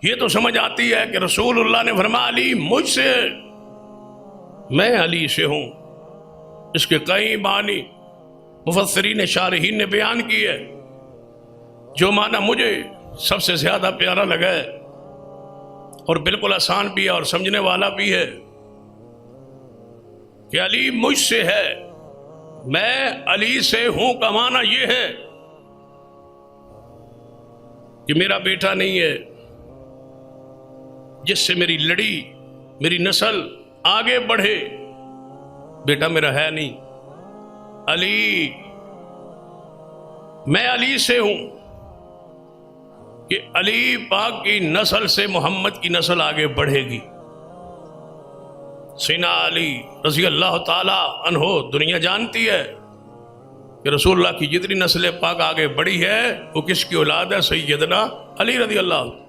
یہ تو سمجھ آتی ہے کہ رسول اللہ نے فرمایا علی مجھ سے، میں علی سے ہوں۔ اس کے کئی معنی مفسرین شارحین نے بیان کی ہے۔ جو معنی مجھے سب سے زیادہ پیارا لگا ہے اور بالکل آسان بھی ہے اور سمجھنے والا بھی ہے کہ علی مجھ سے ہے، میں علی سے ہوں کا معنی یہ ہے کہ میرا بیٹا نہیں ہے جس سے میری لڑی میری نسل آگے بڑھے، بیٹا میرا ہے نہیں۔ علی، میں علی سے ہوں کہ علی پاک کی نسل سے محمد کی نسل آگے بڑھے گی۔ سیدنا علی رضی اللہ تعالی عنہ، دنیا جانتی ہے کہ رسول اللہ کی جتنی نسل پاک آگے بڑھی ہے وہ کس کی اولاد ہے؟ سیدنا علی رضی اللہ